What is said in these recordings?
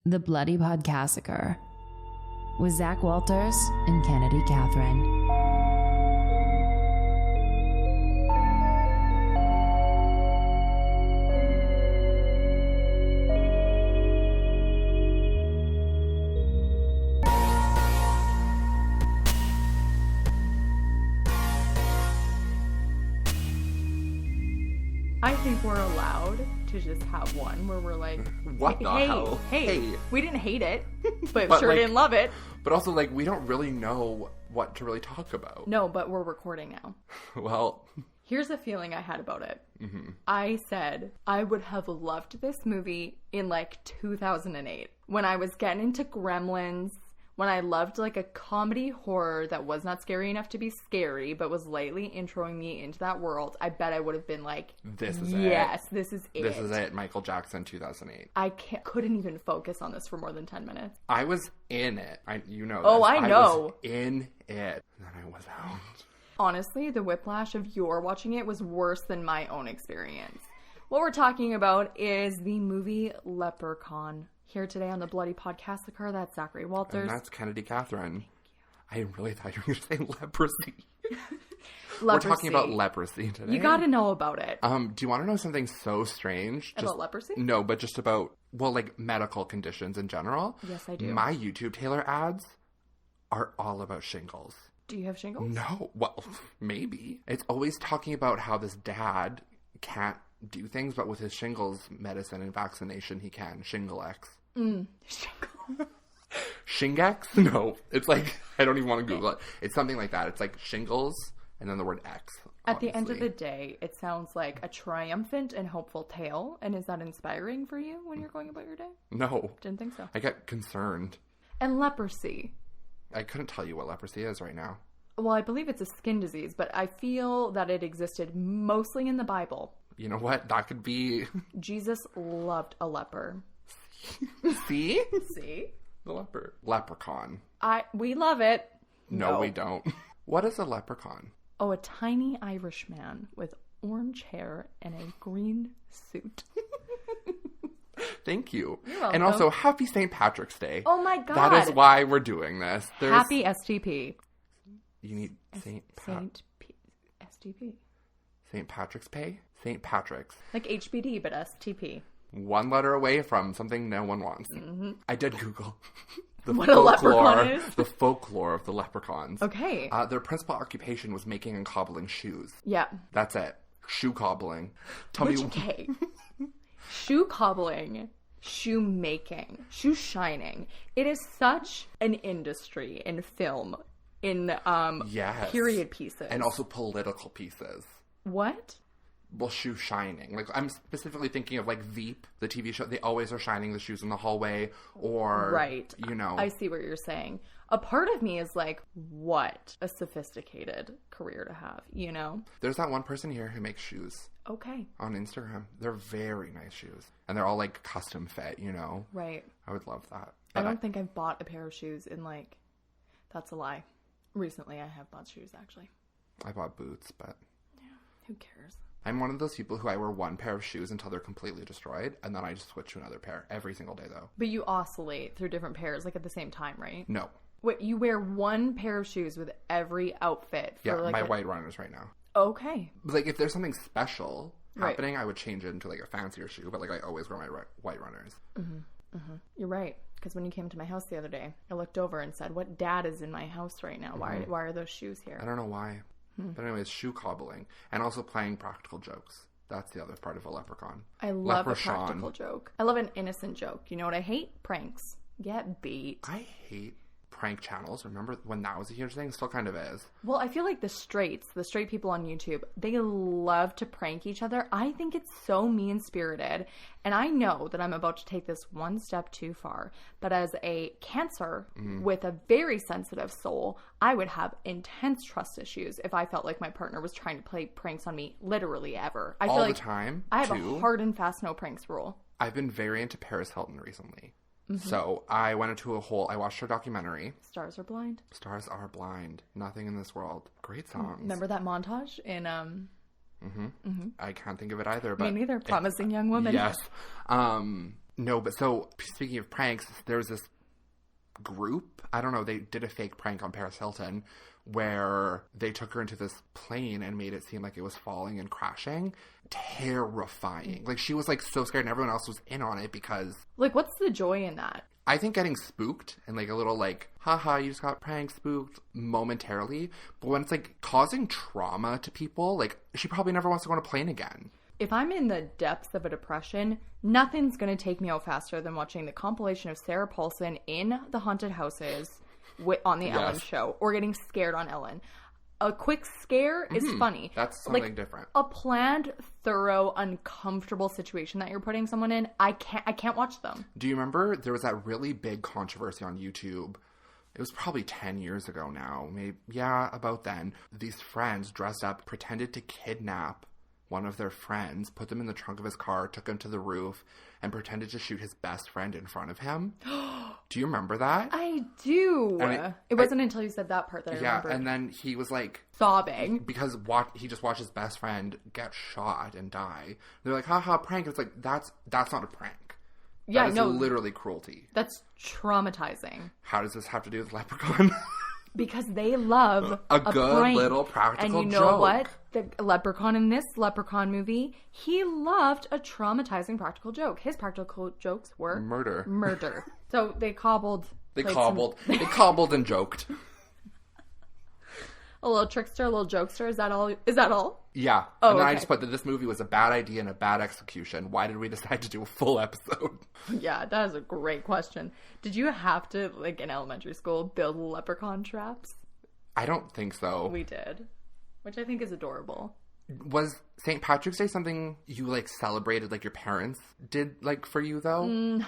The Bloody Podcassacre with Zac Walters and Kennedy Catherine. I think we're allowed to just have one where we're like, what the hell? Hey, we didn't hate it, but But, sure like- didn't love it. But also, like, we don't really know what to really talk about. No, but we're recording now. Well, Here's the feeling I had about it. mm-hmm. I said I would have loved this movie in like 2008 when I was getting into Gremlins, when I loved like a comedy horror that was not scary enough to be scary, but was lightly introing me into that world. I bet I would have been like, This is it. yes, this is it. This is it, Michael Jackson, 2008. I couldn't even focus on this for more than 10 minutes. I was in it. Oh, I know. I was in it. And then I was out. Honestly, the whiplash of your watching it was worse than my own experience. What we're talking about is the movie Leprechaun. Here today on the Bloody Podcassacre, that's Zac Walters. And that's Kennedy Catherine. I really thought you were going to say leprosy. Leprosy. We're talking about leprosy today. You gotta know about it. Do you want to know something so strange? About leprosy? No, but just about, well, like medical conditions in general. Yes, I do. My YouTube Taylor ads are all about shingles. Do you have shingles? No. Well, maybe. It's always talking about how this dad can't do things, but with his shingles medicine and vaccination, he can. Shingle-X. Shingle. Shingex? No. It's like, I don't even want to Google it. It's something like that. It's like shingles and then the word X. At the end of the day, it sounds like a triumphant and hopeful tale. And is that inspiring for you when you're going about your day? No. Didn't think so. I get concerned. And leprosy. I couldn't tell you what leprosy is right now. Well, I believe it's a skin disease, but I feel that it existed mostly in the Bible. You know what? That could be... Jesus loved a leper. See? See? The leper. Leprechaun. We love it. No, we don't. What is a leprechaun? Oh, a tiny Irish man with orange hair and a green suit. Thank you. You're welcome. And also, happy St. Patrick's Day. Oh my God. That is why we're doing this. Happy STP. You need St. STP. St. Patrick's Day? St. Patrick's. Like HBD, but STP. One letter away from something no one wants. Mm-hmm. I did Google what a leprechaun is. The folklore of the leprechauns. Okay. Their principal occupation was making and cobbling shoes. Yeah. That's it. Shoe cobbling. Tell me. Okay. Shoe cobbling, shoe making, shoe shining. It is such an industry in film, in Yes. period pieces. And also political pieces. What? Well, shoe shining. Like, I'm specifically thinking of, like, Veep, the TV show. They always are shining the shoes in the hallway, or, Right. you know. I see what you're saying. A part of me is like, what a sophisticated career to have, you know? There's that one person here who makes shoes Okay. on Instagram. They're very nice shoes. And they're all, like, custom fit, you know? Right. I would love that. I But don't think I've bought a pair of shoes in like, that's a lie. Recently I have bought shoes, actually. I bought boots, but Yeah. Who cares? I'm one of those people who I wear one pair of shoes until they're completely destroyed, and then I just switch to another pair every single day, though. But you oscillate through different pairs, like at the same time, right? No. Wait, you wear one pair of shoes with every outfit for Yeah, like my white runners right now. Okay. Like, if there's something special Right. happening, I would change it into, like, a fancier shoe, but, like, I always wear my white runners. You're right. Because when you came to my house the other day, I looked over and said, what dad is in my house right now? Why are those shoes here? I don't know why. But anyways, shoe cobbling. And also playing practical jokes. That's the other part of a leprechaun. I love Leprechaun. a practical joke. I love an innocent joke. You know what I hate? Pranks. Get beat. I hate prank channels. Remember when that was a huge thing? Still kind of is. Well, I feel like the straight people on YouTube, they love to prank each other. I think it's so mean-spirited. And I know that I'm about to take this one step too far. But as a Cancer with a very sensitive soul, I would have intense trust issues if I felt like my partner was trying to play pranks on me literally ever. I All feel the like time, I have too. a hard and fast no pranks rule. I've been very into Paris Hilton recently. So I went into I watched her documentary. Stars Are Blind. Stars Are Blind. Nothing in this world. Great songs. Remember that montage in I can't think of it either. But me neither. Promising Young Woman. Yes. No, but so speaking of pranks, there's this group, I don't know, they did a fake prank on Paris Hilton where they took her into this plane and made it seem like it was falling and crashing. Terrifying. Like, she was like so scared and everyone else was in on it because... Like, what's the joy in that? I think getting spooked and like a little like, haha, you just got prank spooked momentarily. But when it's like causing trauma to people, like, she probably never wants to go on a plane again. If I'm in the depths of a depression, nothing's going to take me out faster than watching the compilation of Sarah Paulson in the haunted houses on the Ellen show or getting scared on Ellen. A quick scare is funny. That's something different. A planned, thorough, uncomfortable situation that you're putting someone in, I can't watch them. Do you remember there was that really big controversy on YouTube? It was probably 10 years ago now. Maybe, yeah, about then. These friends dressed up, pretended to kidnap one of their friends, put them in the trunk of his car, took him to the roof, and pretended to shoot his best friend in front of him. Do you remember that? I do. It wasn't until you said that part that I remembered. Yeah, and then he was like... sobbing. Because he just watched his best friend get shot and die. They're like, haha, prank. It's like, that's not a prank. Yeah, that is literally cruelty. That's traumatizing. How does this have to do with Leprechaun? Because they love a good prank. Little practical joke. And you know what? The Leprechaun in this Leprechaun movie, he loved a traumatizing practical joke. His practical jokes were... Murder. So they cobbled... They cobbled and joked. A little trickster, a little jokester. Is that all? Yeah. Oh, and then okay. I just put that this movie was a bad idea and a bad execution. Why did we decide to do a full episode? Yeah, that is a great question. Did you have to, like, in elementary school, build leprechaun traps? I don't think so. We did. Which I think is adorable. Was St. Patrick's Day something you, like, celebrated, like, your parents did, like, for you, though?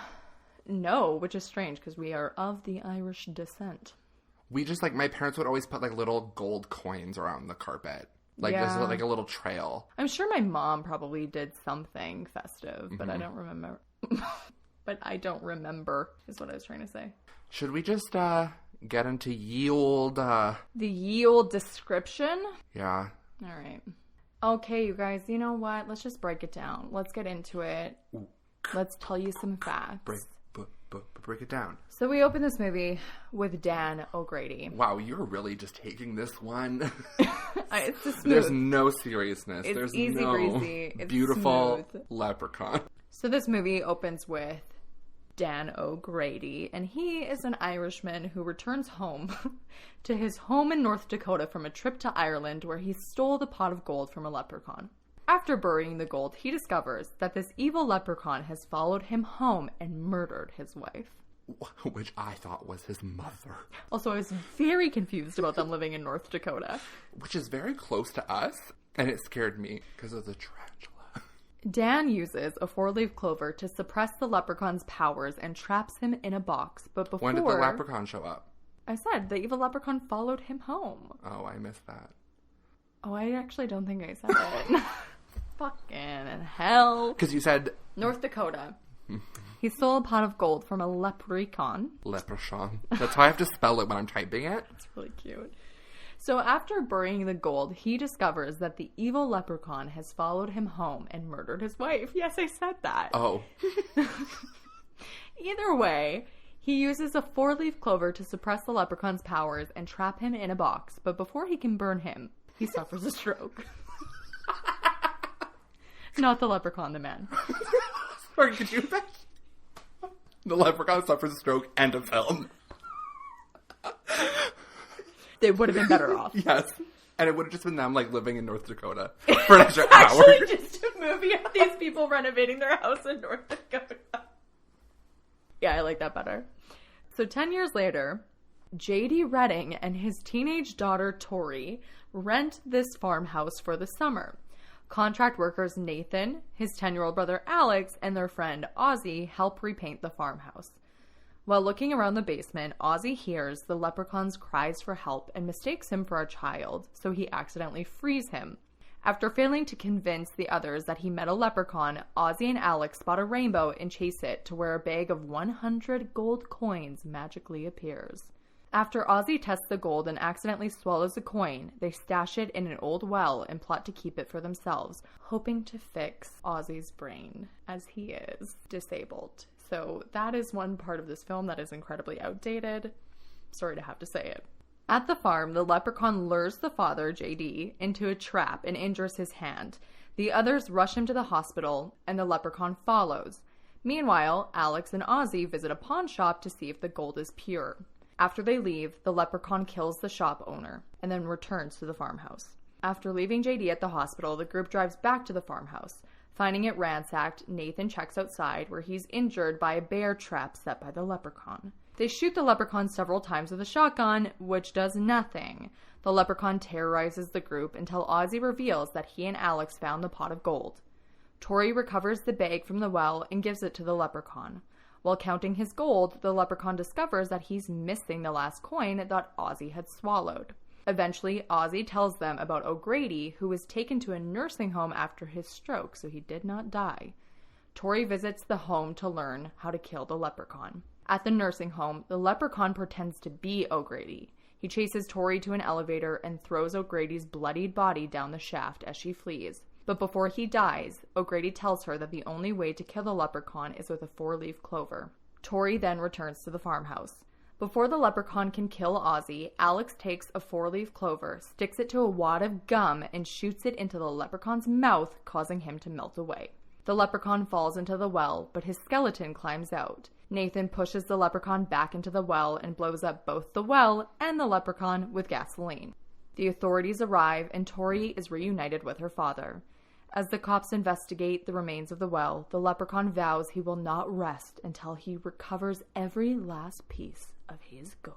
No, which is strange, because we are of the Irish descent. We just, like, my parents would always put, like, little gold coins around the carpet. Like, yeah. This is, like, a little trail. I'm sure my mom probably did something festive, but I don't remember. But I don't remember, is what I was trying to say. Should we just, get into yield, The yield description? Yeah. All right. Okay, you guys, you know what? Let's just break it down. Let's get into it. Let's tell you some facts. Break it down. So we open this movie with Dan O'Grady. Wow, you're really just taking this one. It's just smooth. There's no seriousness. It's There's easy no breezy. It's beautiful smooth. leprechaun. So this movie opens with Dan O'Grady, and he is an Irishman who returns home to his home in North Dakota from a trip to Ireland where he stole the pot of gold from a leprechaun. After burying the gold, he discovers that this evil leprechaun has followed him home and murdered his wife. Which I thought was his mother. Also, I was very confused about them living in North Dakota. Which is very close to us, and it scared me because of the tarantula. Dan uses a 4-leaf clover to suppress the leprechaun's powers and traps him in a box, but before... When did the leprechaun show up? I said, the evil leprechaun followed him home. Oh, I missed that. Oh, I actually don't think I said it. Fucking hell. Because you said... North Dakota. He stole a pot of gold from a leprechaun. Leprechaun. That's how I have to spell it when I'm typing it. It's really cute. So after burying the gold, he discovers that the evil leprechaun has followed him home and murdered his wife. Yes, I said that. Oh. Either way, he uses a 4-leaf clover to suppress the leprechaun's powers and trap him in a box. But before he can burn him, he suffers a stroke. Not the leprechaun, the man. Sorry, could you imagine? The leprechaun suffers a stroke and a film. They would have been better off. Yes. And it would have just been them, like, living in North Dakota for an extra hour. Actually, just a movie of these people renovating their house in North Dakota. Yeah, I like that better. So 10 years later, J.D. Redding and his teenage daughter, Tori, rent this farmhouse for the summer. Contract workers Nathan, his 10-year-old brother Alex, and their friend Ozzy help repaint the farmhouse. While looking around the basement, Ozzy hears the leprechaun's cries for help and mistakes him for a child, so he accidentally frees him. After failing to convince the others that he met a leprechaun, Ozzy and Alex spot a rainbow and chase it to where a bag of 100 gold coins magically appears. After Ozzy tests the gold and accidentally swallows a coin, they stash it in an old well and plot to keep it for themselves, hoping to fix Ozzy's brain, as he is disabled. So that is one part of this film that is incredibly outdated. Sorry to have to say it. At the farm, the leprechaun lures the father, JD, into a trap and injures his hand. The others rush him to the hospital, and the leprechaun follows. Meanwhile, Alex and Ozzy visit a pawn shop to see if the gold is pure. After they leave, the leprechaun kills the shop owner, and then returns to the farmhouse. After leaving JD at the hospital, the group drives back to the farmhouse. Finding it ransacked, Nathan checks outside, where he's injured by a bear trap set by the leprechaun. They shoot the leprechaun several times with a shotgun, which does nothing. The leprechaun terrorizes the group until Ozzy reveals that he and Alex found the pot of gold. Tori recovers the bag from the well and gives it to the leprechaun. While counting his gold, the leprechaun discovers that he's missing the last coin that Ozzy had swallowed. Eventually, Ozzy tells them about O'Grady, who was taken to a nursing home after his stroke, so he did not die. Tori visits the home to learn how to kill the leprechaun. At the nursing home, the leprechaun pretends to be O'Grady. He chases Tori to an elevator and throws O'Grady's bloodied body down the shaft as she flees. But before he dies, O'Grady tells her that the only way to kill the leprechaun is with a 4-leaf clover. Tori then returns to the farmhouse. Before the leprechaun can kill Ozzy, Alex takes a 4-leaf clover, sticks it to a wad of gum, and shoots it into the leprechaun's mouth, causing him to melt away. The leprechaun falls into the well, but his skeleton climbs out. Nathan pushes the leprechaun back into the well and blows up both the well and the leprechaun with gasoline. The authorities arrive, and Tori is reunited with her father. As the cops investigate the remains of the well, the leprechaun vows he will not rest until he recovers every last piece of his gold.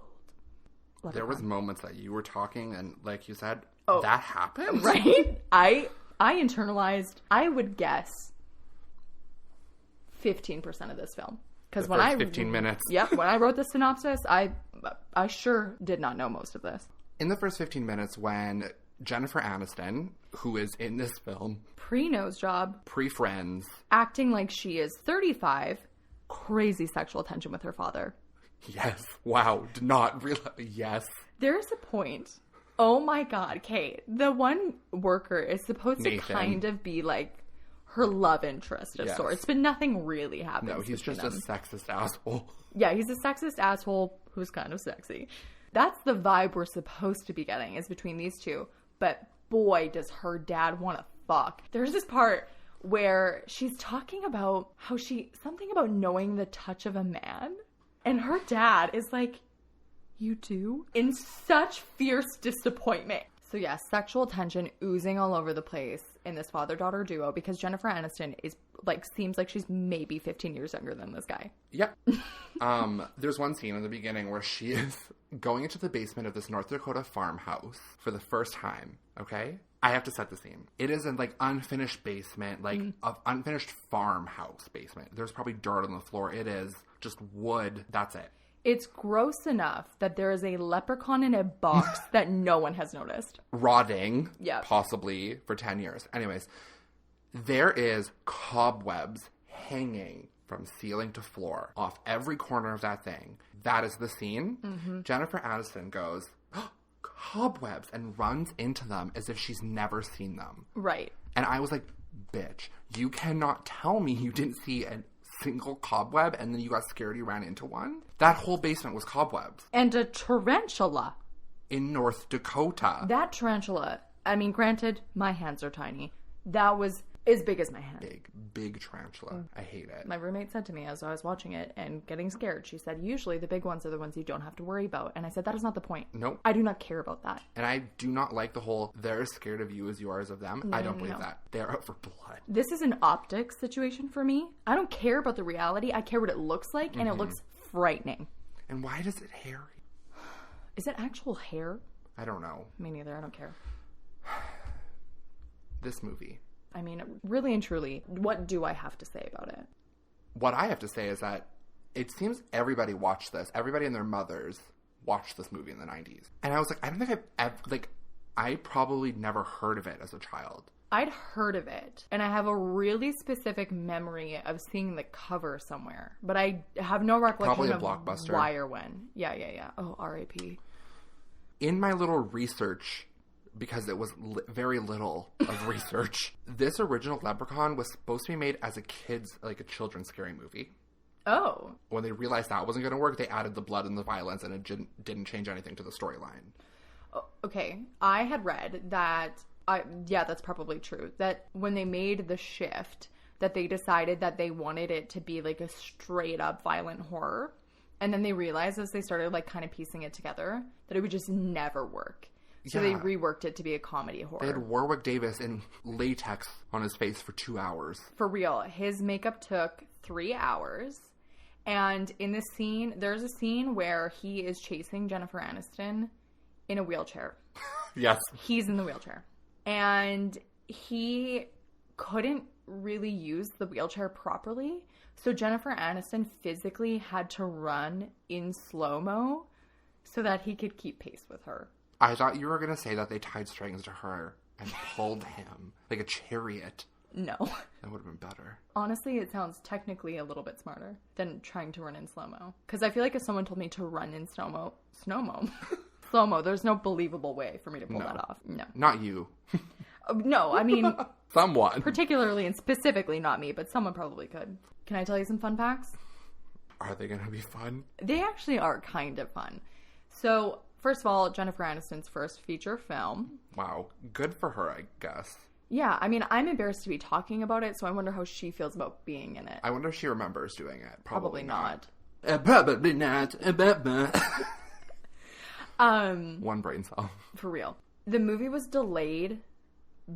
Leprechaun. There was moments that you were talking and, like you said, Oh, that happened? Right? I internalized, I would guess, 15% of this film. Because when I 15 minutes. Yep, when I wrote the synopsis, I sure did not know most of this. In the first 15 minutes, when Jennifer Aniston, who is in this film, Pre-nose job, pre-Friends, acting like she is 35, crazy sexual tension with her father. yes, wow, did not realize, yes. There's a point. Oh my God, Kate. The one worker is supposed Nathan. to kind of be like her love interest of Yes. sorts, but nothing really happens. No, he's just between a them. sexist asshole. Yeah, he's a sexist asshole who's kind of sexy. That's the vibe we're supposed to be getting, is between these two. But boy, does her dad want to fuck. There's this part where she's talking about how something about knowing the touch of a man. And her dad is like, you do? In such fierce disappointment. So yeah, sexual tension oozing all over the place in this father-daughter duo, because Jennifer Aniston is seems like she's maybe 15 years younger than this guy. Yep. There's one scene in the beginning where she is going into the basement of this North Dakota farmhouse for the first time, okay? I have to set the scene. It is an unfinished basement, an unfinished farmhouse basement. There's probably dirt on the floor. It is just wood. That's it. It's gross enough that there is a leprechaun in a box that no one has noticed. Rotting, Yep. possibly, for 10 years. Anyways, there is cobwebs hanging from ceiling to floor off every corner of that thing. That is the scene. Mm-hmm. Jennifer Aniston goes, oh, cobwebs, and runs into them as if she's never seen them. Right. And I was like, bitch, you cannot tell me you didn't see a single cobweb and then you got scared you ran into one? That whole basement was cobwebs. And a tarantula. In North Dakota. That tarantula, I mean, granted, my hands are tiny. That was as big as my hand. Big tarantula. I hate it. My roommate said to me as I was watching it and getting scared, she said, usually the big ones are the ones you don't have to worry about. And I said, that is not the point. Nope. I do not care about that. And I do not like the whole, they're as scared of you as you are of them. I don't believe that. They're out for blood. This is an optics situation for me. I don't care about the reality. I care what it looks like, and it looks frightening. And why does it hairy? Is it actual hair? I don't know. Me neither. I don't care. This movie. I mean, really and truly, what do I have to say about it? What I have to say is that it seems everybody watched this. Everybody and their mothers watched this movie in the 90s. And I was like, I don't think I've ever, I probably never heard of it as a child. I'd heard of it, and I have a really specific memory of seeing the cover somewhere, but I have no recollection Probably a of Blockbuster. why or when. Yeah. Oh, R.I.P. In my little research, because it was very little of research, this original Leprechaun was supposed to be made as a children's scary movie. Oh. When they realized that wasn't going to work, they added the blood and the violence, and it didn't change anything to the storyline. Okay. I had read that, yeah, that's probably true, that when they made the shift, that they decided that they wanted it to be like a straight up violent horror. And then they realized as they started like kind of piecing it together that it would just never work. So they reworked it to be a comedy horror. They had Warwick Davis in latex on his face for 2 hours. For real. His makeup took 3 hours. And in this scene, there's a scene where he is chasing Jennifer Aniston in a wheelchair. Yes. He's in the wheelchair. And he couldn't really use the wheelchair properly. So Jennifer Aniston physically had to run in slow-mo so that he could keep pace with her. I thought you were going to say that they tied strings to her and pulled him like a chariot. No. That would have been better. Honestly, it sounds technically a little bit smarter than trying to run in slow-mo. Because I feel like if someone told me to run in slow-mo, there's no believable way for me to pull that off. No. Not you. No, I mean... Someone. Particularly and specifically not me, but someone probably could. Can I tell you some fun facts? Are they going to be fun? They actually are kind of fun. So, first of all, Jennifer Aniston's first feature film. Wow. Good for her, I guess. Yeah, I mean, I'm embarrassed to be talking about it, so I wonder how she feels about being in it. I wonder if she remembers doing it. Probably not. Probably not. One brain cell. For real. The movie was delayed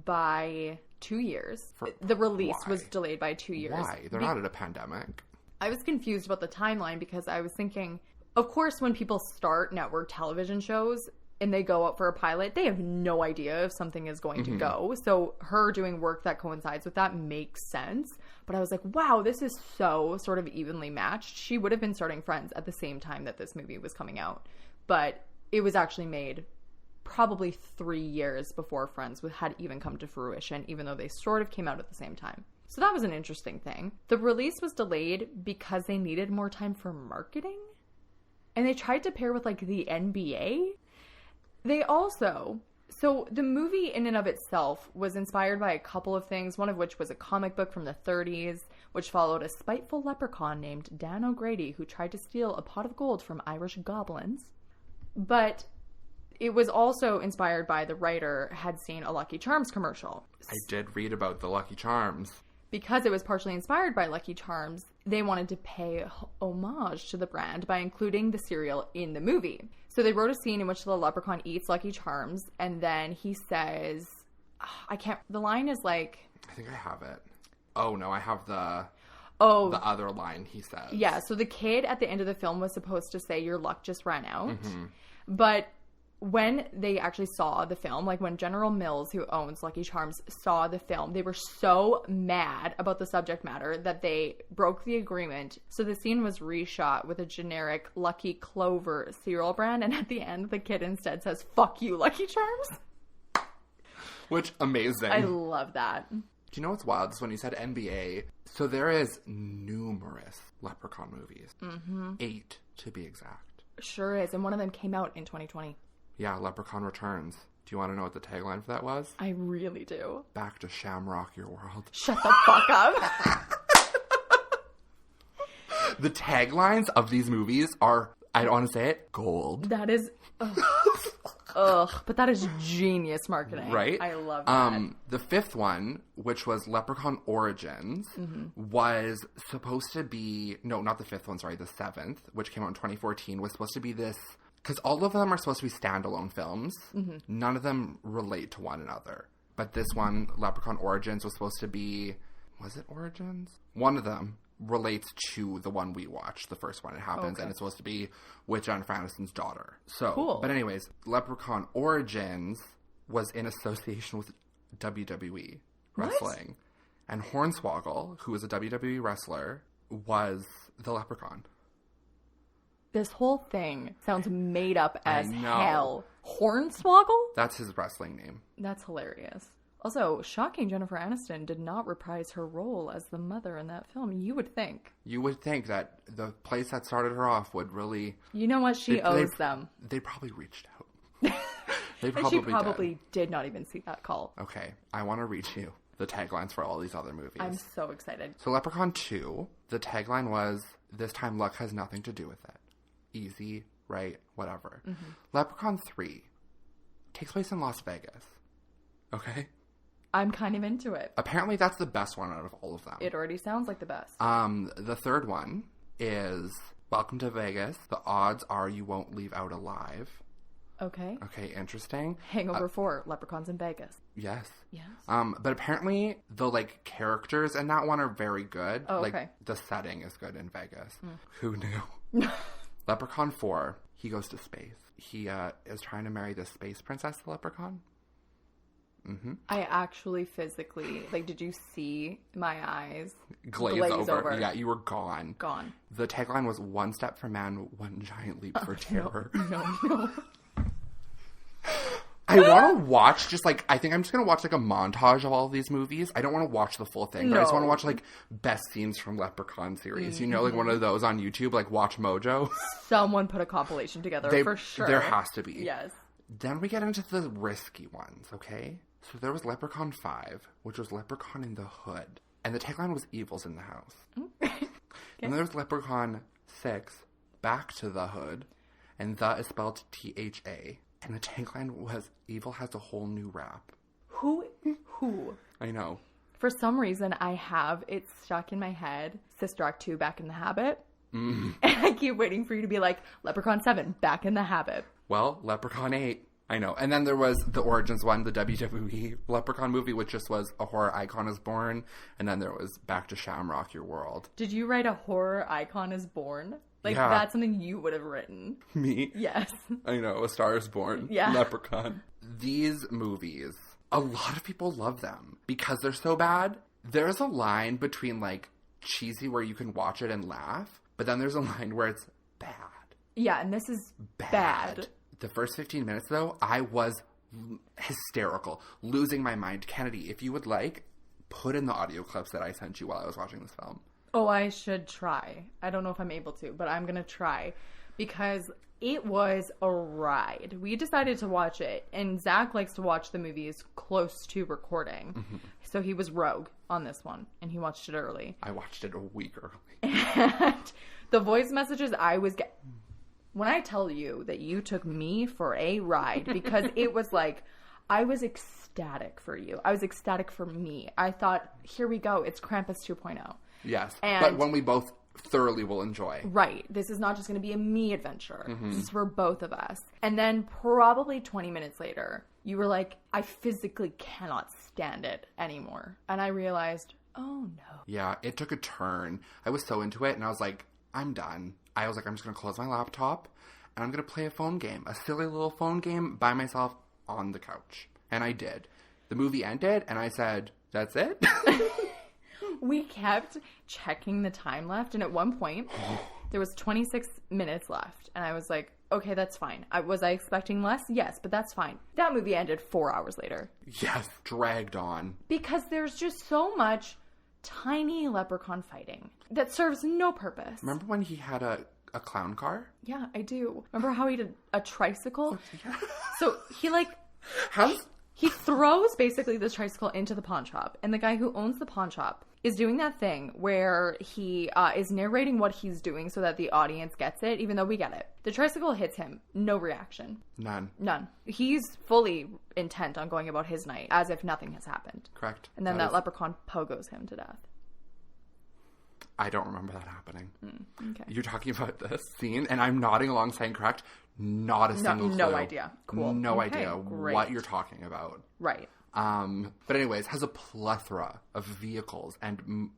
by 2 years. The release was delayed by 2 years. Why? They're not in a pandemic. I was confused about the timeline because I was thinking, of course, when people start network television shows and they go out for a pilot, they have no idea if something is going to go. So her doing work that coincides with that makes sense. But I was like, wow, this is so sort of evenly matched. She would have been starting Friends at the same time that this movie was coming out. But it was actually made probably 3 years before Friends had even come to fruition, even though they sort of came out at the same time. So that was an interesting thing. The release was delayed because they needed more time for marketing. And they tried to pair with like the NBA. They also... So the movie in and of itself was inspired by a couple of things, one of which was a comic book from the 30s, which followed a spiteful leprechaun named Dan O'Grady who tried to steal a pot of gold from Irish goblins. But it was also inspired by the writer had seen a Lucky Charms commercial. I did read about the Lucky Charms. Because it was partially inspired by Lucky Charms, they wanted to pay homage to the brand by including the cereal in the movie. So they wrote a scene in which the leprechaun eats Lucky Charms, and then he says, the line is like... I think I have it. Oh, no, I have the other line he says. Yeah, so the kid at the end of the film was supposed to say, your luck just ran out. But when they actually saw the film, like when General Mills, who owns Lucky Charms, saw the film, they were so mad about the subject matter that they broke the agreement. So the scene was reshot with a generic Lucky Clover cereal brand. And at the end, the kid instead says, fuck you, Lucky Charms. Which, amazing. I love that. Do you know what's wild? Is when you said NBA. So there is numerous Leprechaun movies. 8 to be exact. Sure is. And one of them came out in 2020. Yeah, Leprechaun Returns. Do you want to know what the tagline for that was? I really do. Back to Shamrock Your World. Shut the fuck up. The taglines of these movies are, I don't want to say it, gold. That is... but that is genius marketing. Right? I love that. The 5th one, which was Leprechaun Origins, was supposed to be... No, not the 5th one, sorry. The 7th, which came out in 2014, was supposed to be this... Because all of them are supposed to be standalone films. None of them relate to one another. But this one, Leprechaun Origins, was supposed to be... Was it Origins? One of them relates to the one we watched, the first one. It happens, and it's supposed to be with Jennifer Aniston's daughter. So, cool. But anyways, Leprechaun Origins was in association with WWE wrestling. And Hornswoggle, who was a WWE wrestler, was the Leprechaun. This whole thing sounds made up as hell. Hornswoggle? That's his wrestling name. That's hilarious. Also, shocking Jennifer Aniston did not reprise her role as the mother in that film. You would think. You would think that the place that started her off would really... You know what? She owes them. They probably reached out. They probably did not even see that call. Okay, I want to read you the taglines for all these other movies. I'm so excited. So Leprechaun 2, the tagline was, This time luck has nothing to do with it. Easy, right? Whatever. Leprechaun 3 takes place in Las Vegas. Okay? I'm kind of into it. Apparently that's the best one out of all of them. It already sounds like the best. The third one is Welcome to Vegas. The odds are you won't leave out alive. Okay. Okay, interesting. Hangover 4, Leprechauns in Vegas. Yes. Yes. But apparently the characters in that one are very good. Oh, okay. The setting is good in Vegas. Who knew? Leprechaun 4, he goes to space. He is trying to marry the space princess, the leprechaun. I actually physically, did you see my eyes glaze over? Yeah, you were gone. Gone. The tagline was one step for man, one giant leap for terror. No. I want to watch I think I'm just going to watch a montage of all of these movies. I don't want to watch the full thing, but I just want to watch best scenes from Leprechaun series. You know, one of those on YouTube, Watch Mojo. Someone put a compilation together for sure. There has to be. Yes. Then we get into the risky ones, okay? So there was Leprechaun 5, which was Leprechaun in the Hood. And the tagline was Evil's in the House. Okay. And there was Leprechaun 6, Back to the Hood. And the is spelled THA. And the tagline was Evil has a whole new rap. Who? I know. For some reason, I have it stuck in my head. Sister Act 2, Back in the Habit. And I keep waiting for you to be like, Leprechaun 7, Back in the Habit. Well, Leprechaun 8. I know. And then there was the Origins one, the WWE Leprechaun movie, which just was A Horror Icon is Born. And then there was Back to Shamrock, Your World. Did you write A Horror Icon is Born? Yeah. That's something you would have written. Me? Yes. I know. A Star is Born. Yeah. Leprechaun. These movies, a lot of people love them because they're so bad. There's a line between cheesy where you can watch it and laugh, but then there's a line where it's bad. Yeah, and this is bad. The first 15 minutes, though, I was hysterical, losing my mind. Kennedy, if you would put in the audio clips that I sent you while I was watching this film. Oh, I should try. I don't know if I'm able to, but I'm going to try because it was a ride. We decided to watch it, and Zach likes to watch the movies close to recording. So he was rogue on this one, and he watched it early. I watched it a week early. And the voice messages I was getting... When I tell you that you took me for a ride, because it was I was ecstatic for you. I was ecstatic for me. I thought, here we go. It's Krampus 2.0. Yes, but one we both thoroughly will enjoy. Right. This is not just going to be a me adventure. This is for both of us. And then probably 20 minutes later, you were like, I physically cannot stand it anymore. And I realized, oh no. Yeah, it took a turn. I was so into it, and I was like, I'm done. I was like, I'm just going to close my laptop, and I'm going to play a phone game. A silly little phone game by myself on the couch. And I did. The movie ended, and I said, that's it? We kept checking the time left, and at one point, there was 26 minutes left. And I was like, okay, that's fine. Was I expecting less? Yes, but that's fine. That movie ended 4 hours later. Yes, dragged on. Because there's just so much tiny leprechaun fighting that serves no purpose. Remember when he had a clown car? Yeah, I do. Remember how he did a tricycle? Yeah. So he he throws basically this tricycle into the pawn shop, and the guy who owns the pawn shop is doing that thing where he is narrating what he's doing so that the audience gets it, even though we get it. The tricycle hits him. No reaction. None. He's fully intent on going about his night as if nothing has happened. Correct. And then that leprechaun pogos him to death. I don't remember that happening. Okay. You're talking about this scene, and I'm nodding along saying correct. Not a single clue. No idea. Cool. No idea what you're talking about. Right. But anyways, has a plethora of vehicles and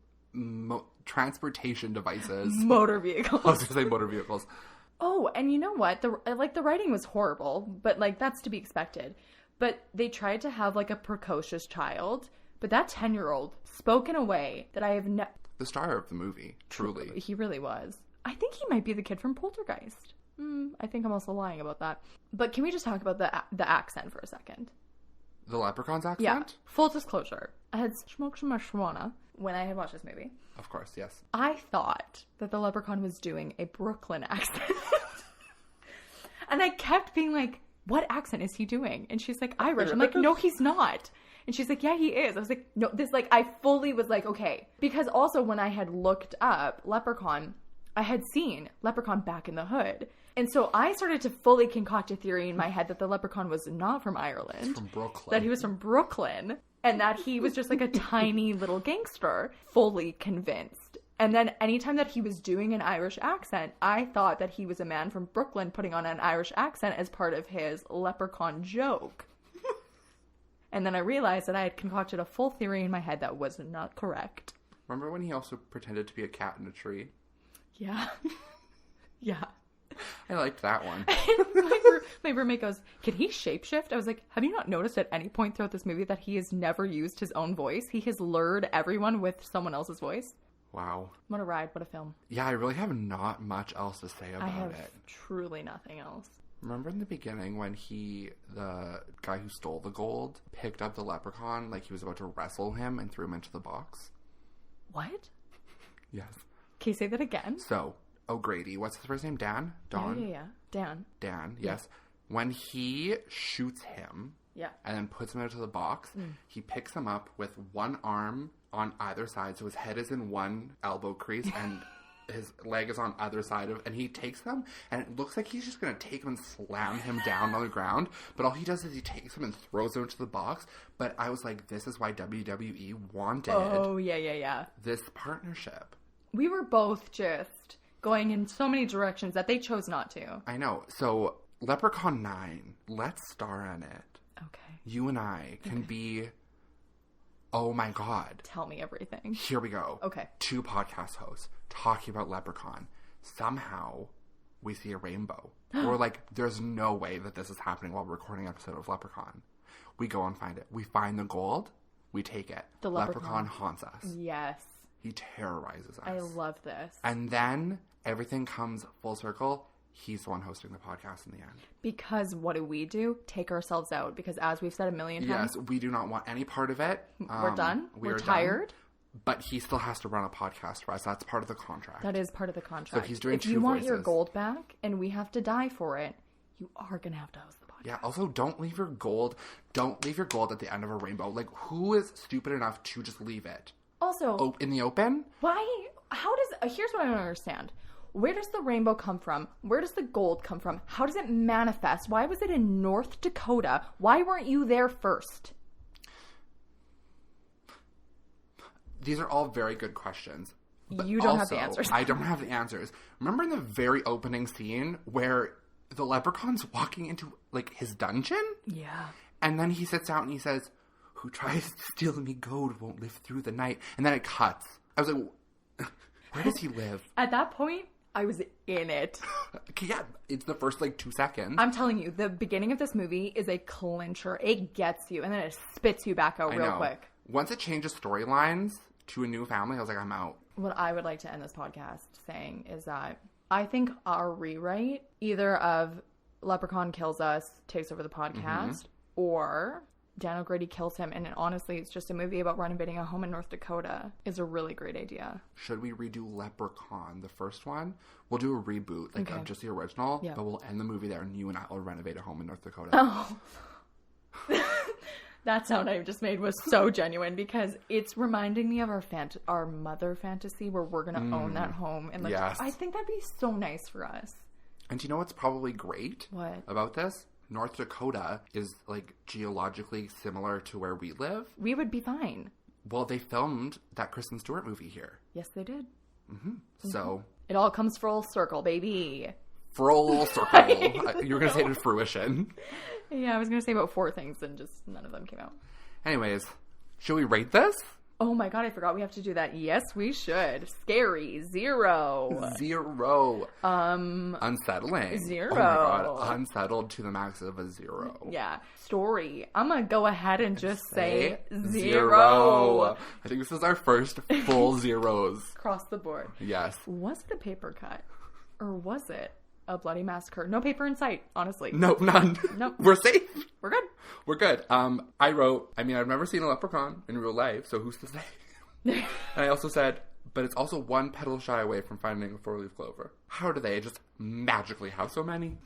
transportation devices. Motor vehicles. I was going to say motor vehicles. Oh, and you know what? The writing was horrible, but that's to be expected. But they tried to have a precocious child, but that 10-year-old spoke in a way that I have never... The star of the movie, truly. He really was. I think he might be the kid from Poltergeist. I think I'm also lying about that. But can we just talk about the accent for a second? The leprechaun's accent? Yeah. Full disclosure. I had smoked some marijuana when I had watched this movie. Of course, yes. I thought that the leprechaun was doing a Brooklyn accent. And I kept being like, what accent is he doing? And she's like, Irish. I'm like, no, he's not. And she's like, yeah, he is. I was like, no, I fully was like, okay. Because also when I had looked up Leprechaun, I had seen Leprechaun Back in the Hood. And so I started to fully concoct a theory in my head that the Leprechaun was not from Ireland. From Brooklyn. That he was from Brooklyn. And that he was just like a tiny little gangster. Fully convinced. And then anytime that he was doing an Irish accent, I thought that he was a man from Brooklyn putting on an Irish accent as part of his leprechaun joke. And then I realized that I had concocted a full theory in my head that was not correct. Remember when he also pretended to be a cat in a tree? Yeah. Yeah. I liked that one. My roommate goes, can he shapeshift? I was like, have you not noticed at any point throughout this movie that he has never used his own voice? He has lured everyone with someone else's voice. Wow. What a ride. What a film. Yeah, I really have not much else to say about I have it. truly nothing else. Remember in the beginning when the guy who stole the gold, picked up the leprechaun like he was about to wrestle him and threw him into the box? What? Yes. Can you say that again? So, O'Grady, what's his first name? Dan? Don? Yeah. Dan. Dan, yes. When he shoots him Yeah. and then puts him into the box, he picks him up with one arm on either side, so his head is in one elbow crease and his leg is on either side of, and he takes them, and it looks like he's just going to take him and slam him down on the ground, but all he does is he takes him and throws him into the box. But I was like, this is why WWE wanted this partnership. We were both just going in so many directions that they chose not to. I know. So, Leprechaun 9, let's star in it. Okay. You and I can be, oh my God. Tell me everything. Here we go. Okay. 2 podcast hosts talking about Leprechaun. Somehow, we see a rainbow. We're like, there's no way that this is happening while we're recording an episode of Leprechaun. We go and find it. We find the gold. We take it. The Leprechaun haunts us. Yes. He terrorizes us. I love this. And then everything comes full circle. He's the one hosting the podcast in the end. Because what do? Take ourselves out. Because as we've said a million times. Yes, we do not want any part of it. We're done. We're Done, tired. but he still has to run a podcast for us. That's part of the contract. That is part of the contract. So he's doing 2 voices. If you want your gold back and we have to die for it, you are going to have to host the podcast. Yeah, also don't leave your gold. Don't leave your gold at the end of a rainbow. Like, who is stupid enough to just leave it? Also, in the open? Why? How does... here's what I don't understand. Where does the rainbow come from? Where does the gold come from? How does it manifest? Why was it in North Dakota? Why weren't you there first? These are all very good questions. You don't have the answers. I don't have the answers. Remember in the very opening scene where the leprechaun's walking into, like, his dungeon? Yeah. And then he sits down and he says, who tries to steal me gold won't live through the night. And then it cuts. I was like, where does he live? At that point, I was in it. Yeah, it's the first, 2 seconds. I'm telling you, the beginning of this movie is a clincher. It gets you, and then it spits you back out real quick. Once it changes storylines to a new family, I was like, I'm out. What I would like to end this podcast saying is that I think our rewrite, either of Leprechaun kills us, takes over the podcast, or Dan O'Grady kills him, and honestly, it's just a movie about renovating a home in North Dakota, is a really great idea. Should we redo Leprechaun, the first one? We'll do a reboot, of just the original, but we'll end the movie there, and you and I will renovate a home in North Dakota. Oh. That sound I just made was so genuine, because it's reminding me of our mother fantasy, where we're going to own that home. And yes. I think that'd be so nice for us. And do you know what's probably great about this? North Dakota is, geologically similar to where we live. We would be fine. Well, they filmed that Kristen Stewart movie here. Yes, they did. So... it all comes full circle, baby. Full circle. You were going to say to fruition. Yeah, I was going to say about 4 things, and just none of them came out. Anyways, should we rate this? Oh my God, I forgot we have to do that. Yes, we should. Scary, 0. 0. Unsettling. 0. Oh my God, unsettled to the max of a 0. Yeah. Story. I'm going to go ahead and just say 0. I think this is our first full zeros. Across the board. Yes. Was it a paper cut? Or was it a bloody massacre? No paper in sight, honestly. Nope, none. Nope. We're safe. We're good. We're good. I wrote, I've never seen a leprechaun in real life, so who's to say? And I also said, but it's also 1 petal shy away from finding a 4-leaf clover. How do they just magically have so many?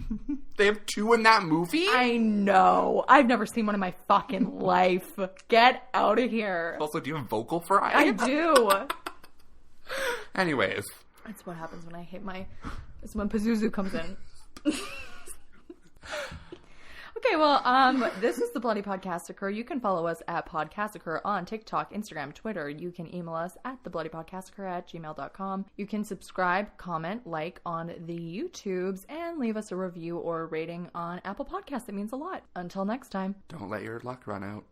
They have 2 in that movie? I know. I've never seen one in my fucking life. Get out of here. Also, do you have vocal fry? I do. Anyways. That's what happens when I hit my... It's when Pazuzu comes in. Okay, well, this is the Bloody Podcassacre. You can follow us at Podcassacre on TikTok, Instagram, Twitter. You can email us at thebloodypodcassacre@gmail.com. You can subscribe, comment, like on the YouTubes, and leave us a review or a rating on Apple Podcasts. It means a lot. Until next time. Don't let your luck run out.